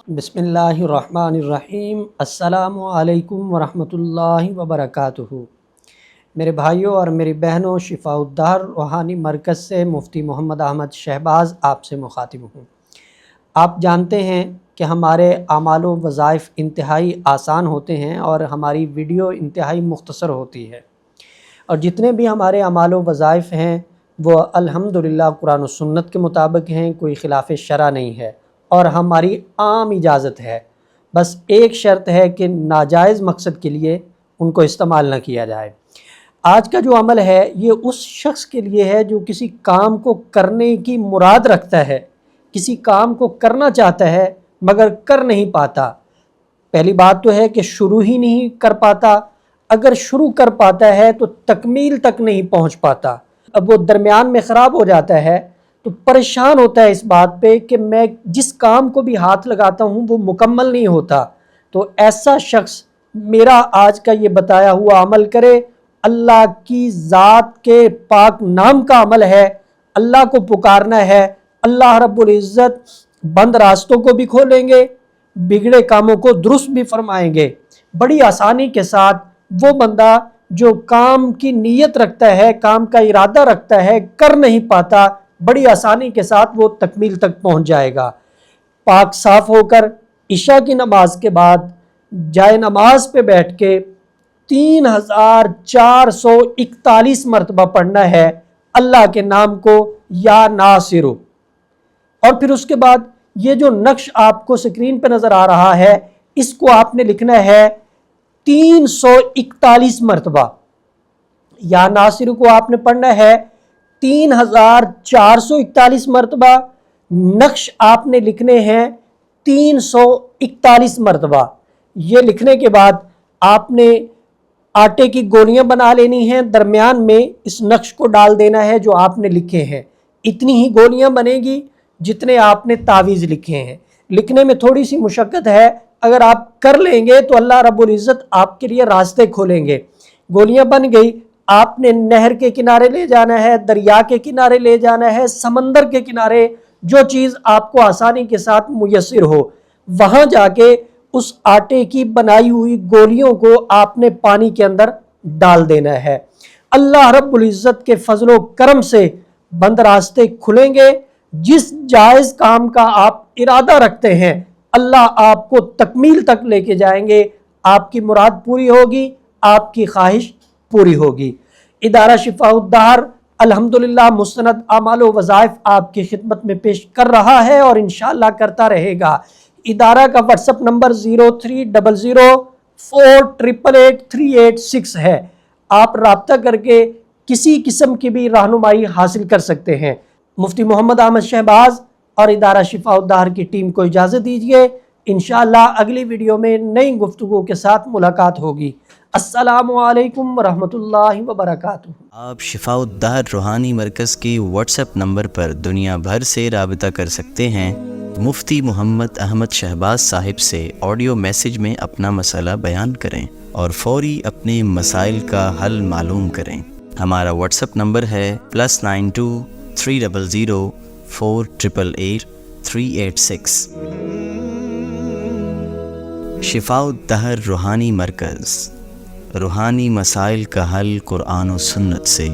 बिस्मिल्लाहिर्रहमानिर्रहीम। अस्सलामु अलैकुम वरहमतुल्लाहि वबरकातुहू। मेरे भाइयों और मेरी बहनों, शिफाउद्दार रूहानी मरकज़ से मुफ्ती मोहम्मद अहमद शहबाज़ आपसे मुखातिब हूँ। आप जानते हैं कि हमारे आमाल व वज़ाइफ़ इंतहाई आसान होते हैं और हमारी वीडियो इंतहाई मुख्तसर होती है, और जितने भी हमारे आमाल व वज़ाइफ़ हैं वो अल्हम्दुलिल्लाह कुरान व सुन्नत के मुताबिक हैं, कोई खिलाफ़ शरा नहीं है और हमारी आम इजाज़त है। बस एक शर्त है कि नाजायज़ मकसद के लिए उनको इस्तेमाल न किया जाए। आज का जो अमल है ये उस शख्स के लिए है जो किसी काम को करने की मुराद रखता है, किसी काम को करना चाहता है मगर कर नहीं पाता। पहली बात तो है कि शुरू ही नहीं कर पाता, अगर शुरू कर पाता है तो तकमील तक नहीं पहुंच पाता। अब वो दरमियान में ख़राब हो जाता है तो परेशान होता है इस बात पे कि मैं जिस काम को भी हाथ लगाता हूँ वो मुकम्मल नहीं होता। तो ऐसा शख्स मेरा आज का ये बताया हुआ अमल करे। अल्लाह की ज़ात के पाक नाम का अमल है, अल्लाह को पुकारना है। अल्लाह रब्बुल इज़्ज़त बंद रास्तों को भी खोलेंगे, बिगड़े कामों को दुरुस्त भी फरमाएंगे। बड़ी आसानी के साथ वो बंदा जो काम की नीयत रखता है, काम का इरादा रखता है, कर नहीं पाता, बड़ी आसानी के साथ वो तकमील तक पहुंच जाएगा। पाक साफ होकर इशा की नमाज के बाद जाए नमाज पे बैठ के 3441 मरतबा पढ़ना है अल्लाह के नाम को, या नासिरु। और फिर उसके बाद ये जो नक्श आपको स्क्रीन पे नज़र आ रहा है इसको आपने लिखना है 341 मरतबा। या नासिरु को आपने पढ़ना है 3441 मरतबा। नक्श आपने लिखने हैं 341 मरतबा। ये लिखने के बाद आपने आटे की गोलियां बना लेनी हैं, दरमियान में इस नक्श को डाल देना है जो आपने लिखे हैं। इतनी ही गोलियां बनेगी जितने आपने तावीज़ लिखे हैं। लिखने में थोड़ी सी मुशक्क़त है, अगर आप कर लेंगे तो अल्लाह रब्बुल इज़्ज़त आपके लिए रास्ते खोलेंगे। गोलियां बन गई, आपने नहर के किनारे ले जाना है, दरिया के किनारे ले जाना है, समंदर के किनारे, जो चीज़ आपको आसानी के साथ मुयस्सर हो, वहाँ जाके उस आटे की बनाई हुई गोलियों को आपने पानी के अंदर डाल देना है। अल्लाह रब्बुल इज़्ज़त के फजलो करम से बंद रास्ते खुलेंगे। जिस जायज़ काम का आप इरादा रखते हैं अल्लाह आपको तकमील तक लेके जाएंगे, आपकी मुराद पूरी होगी, आपकी ख्वाहिश पूरी होगी। इदारा शिफाउद्दार अल्हम्दुलिल्लाह मुस्तनद आमाल व वज़ाइफ़ आपकी खिदमत में पेश कर रहा है और इंशाअल्लाह करता रहेगा। इदारा का व्हाट्सएप नंबर 030048883886 है। आप राब्ता करके किसी किस्म की भी रहनुमाई हासिल कर सकते हैं। मुफ्ती मोहम्मद अहमद शहबाज़ और इदारा शिफाउद्दार की टीम को इजाज़त दीजिए। इंशाअल्लाह अगली वीडियो में नई गुफ्तगू के साथ मुलाकात होगी। अस्सलामु अलैकुम वरहमतुल्लाहि वबरकातुहू। आप शिफाउद्दार रूहानी मरकज़ के व्हाट्सएप नंबर पर दुनिया भर से राबिता कर सकते हैं। मुफ्ती मोहम्मद अहमद शहबाज साहिब से ऑडियो मैसेज में अपना मसला बयान करें और फौरी अपने मसाइल का हल मालूम करें। हमारा व्हाट्सएप नंबर है +92 300 488 386। शिफाउद्दार रूहानी मरकज़, रूहानी मसाइल का हल कुरान और सुन्नत से।